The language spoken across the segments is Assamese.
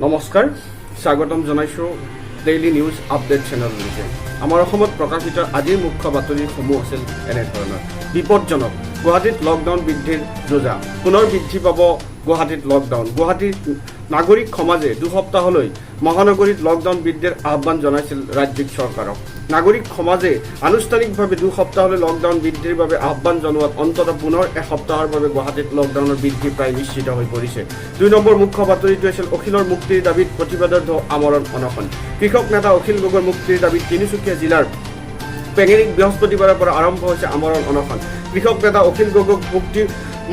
নমস্কাৰ স্বাগতম জনাইছো ডেইলি নিউজ আপডেট চেনেললৈকে। আমাৰ অসমত প্ৰকাশিত আজিৰ মুখ্য বাতৰিসমূহ আছিল এনেধৰণৰ। বিপদজনক, গুৱাহাটীত লকডাউন বৃদ্ধিৰ যোজা, পুনৰ বৃদ্ধি পাব গুৱাহাটীত লকডাউন। গুৱাহাটীৰ নাগৰিক সমাজে দুসপ্তাহলৈ মহানগৰীত লকডাউন বৃদ্ধিৰ আহ্বান জনাইছিল ৰাজ্যিক চৰকাৰক। নাগৰিক সমাজে আনুষ্ঠানিকভাৱে দুসপ্তাহলৈ লকডাউন বৃদ্ধিৰ বাবে আহ্বান জনোৱাত অন্ততঃ পুনৰ এসপ্তাহৰ বাবে গুৱাহাটীত লকডাউনৰ বৃদ্ধি প্ৰায় নিশ্চিত হৈ পৰিছে। ২ নম্বৰ মুখ্য বাতৰিটো আছিল অখিলৰ মুক্তিৰ দাবীত প্ৰতিবাদৰ আমৰণ অনশন। কৃষক নেতা অখিল গগৈৰ মুক্তিৰ দাবীত তিনিচুকীয়া জিলাৰ পেঙেৰিত বৃহস্পতিবাৰৰ পৰা আৰম্ভ হৈছে আমৰণ অনশন। কৃষক নেতা অখিল গগৈক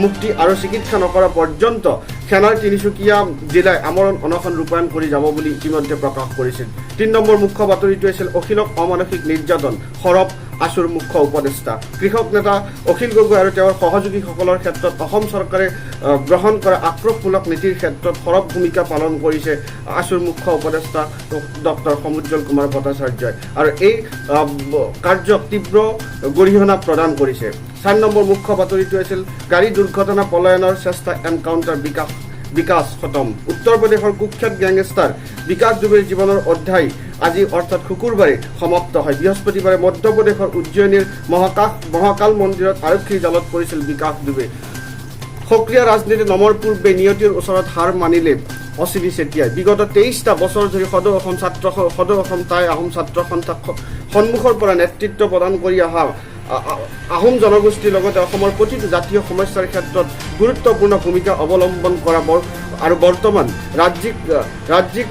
মুক্তি আৰু চিকিৎসা নকৰা পৰ্যন্ত সেনাৰ তিনিচুকীয়া জিলাই আমৰণ অনশন ৰূপায়ণ কৰি যাব বুলি ইতিমধ্যে প্ৰকাশ কৰিছিল। ৩ নম্বৰ মুখ্য বাতৰিটো আছিল অখিলক অমানসিক নিৰ্যাতন, সৰব আছুৰ মুখ্য উপদেষ্টা। কৃষক নেতা অখিল গগৈ আৰু তেওঁৰ সহযোগীসকলৰ ক্ষেত্ৰত অসম চৰকাৰে গ্ৰহণ কৰা আক্ৰোশমূলক নীতিৰ ক্ষেত্ৰত সৰব ভূমিকা পালন কৰিছে আছুৰ মুখ্য উপদেষ্টা ডক্টৰ সমুজ্জ্বল কুমাৰ ভট্টাচাৰ্যই, আৰু এই কাৰ্যক তীব্ৰ গৰিহণা প্ৰদান কৰিছে। ৪ নম্বৰ মুখ্য বাতৰিটো আছিল গাড়ী দুৰ্ঘটনা পলায়নৰ চেষ্টা এনকাউণ্টাৰ বিকাশ খতম। উত্তৰ প্ৰদেশৰ কুখ্যাত গেংষ্টাৰ বিকাশ দুবেৰ জীৱনৰ অধ্যায় আজি অৰ্থাৎ শুকুৰবাৰে সমাপ্ত হয়। বৃহস্পতিবাৰে মধ্যপ্ৰদেশৰ উজ্জয়িনীৰ মহাকাল মন্দিৰত আৰক্ষীৰ জালত পৰিছিল বিকাশ দুবে। সক্ৰিয় ৰাজনীতি নমৰ পূৰ্বে নিয়তিৰ ওচৰত হাৰ মানিলে অশ্বিনী চেতিয়াই। বিগত ২৩টা বছৰ ধৰি সদৌ অসম টাই আহোম ছাত্ৰ সন্থাক সন্মুখৰ পৰা নেতৃত্ব প্ৰদান কৰি অহা আহোম জনগোষ্ঠীৰ লগতে অসমৰ প্ৰতিটো জাতীয় সমস্যাৰ ক্ষেত্ৰত গুৰুত্বপূৰ্ণ ভূমিকা অৱলম্বন কৰা আৰু বৰ্তমান ৰাজ্যিক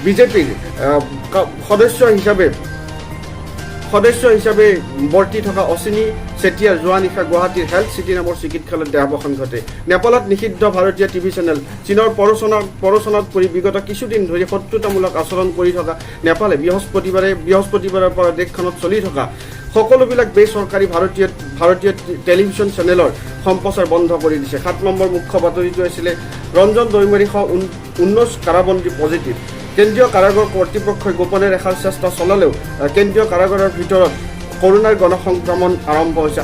বিজেপিৰ সদস্য হিচাপে বৰ্তি থকা অশ্বিনী চেতিয়াৰ যোৱা নিশা গুৱাহাটীৰ হেল্থ চিটি নামৰ চিকিৎসালয়ত দেহাৱসান ঘটে। নেপালত নিষিদ্ধ ভাৰতীয় টিভি চেনেল চীনৰ প্ৰৰোচনাত পৰি বিগত কিছুদিন ধৰি শত্ৰুতামূলক আচৰণ কৰি থকা নেপালে বৃহস্পতিবাৰৰ পৰা দেশখনত চলি থকা সকলোবিলাক বেচৰকাৰী ভাৰতীয় টেলিভিছন চেনেলৰ সম্প্ৰচাৰ বন্ধ কৰি দিছে। ৭ নম্বৰ মুখ্য বাতৰিটো আছিলে ৰঞ্জন দৈমাৰী সহ ১৯ কাৰাবন্দী পজিটিভ। কেন্দ্ৰীয় কাৰাগাৰ কৰ্তৃপক্ষই গোপনে ৰখাৰ চেষ্টা চলালেও কেন্দ্ৰীয় কাৰাগাৰৰ ভিতৰত কৰোনাৰ গণসংক্ৰমণ আৰম্ভ হৈছে।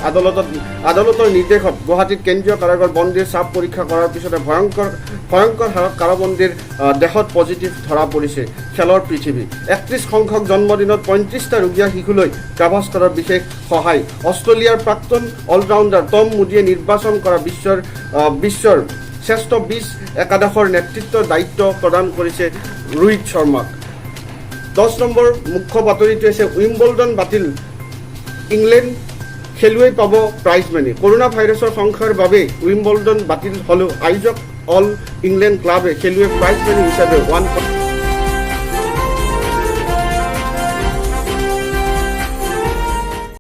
আদালতৰ নিৰ্দেশত গুৱাহাটীত কেন্দ্ৰীয় কাৰাগাৰ বন্দীৰ চাপ পৰীক্ষা কৰাৰ পিছতে ভয়ংকৰ হাৰত কাৰাবন্দীৰ দেহত পজিটিভ ধৰা পৰিছে। খেলৰ পৃথিৱী ৩১ সংখ্যক জন্মদিনত ৩৫টা ৰোগীয়া শিশুলৈ গাভাস্কৰৰ বিশেষ সহায়। অষ্ট্ৰেলিয়াৰ প্ৰাক্তন অলৰাউণ্ডাৰ টম মুডীয়ে নিৰ্বাচন কৰা বিশ্বৰ শ্ৰেষ্ঠ ২০ একাদশৰ নেতৃত্বৰ দায়িত্ব প্ৰদান কৰিছে ৰোহিত শৰ্মাক। ১০ নম্বৰ মুখ্য বাতৰিটো হৈছে উইম্বলডন বাতিল, ইংলেণ্ড খেলুৱৈ পাব প্ৰাইজ মানি। কৰোনা ভাইৰাছৰ সংখ্যাৰ বাবে উইম্বলডন বাতিল হ'লেও আয়োজক অল ইংলেণ্ড ক্লাবে খেলুৱৈ প্ৰাইজ মানি হিচাপে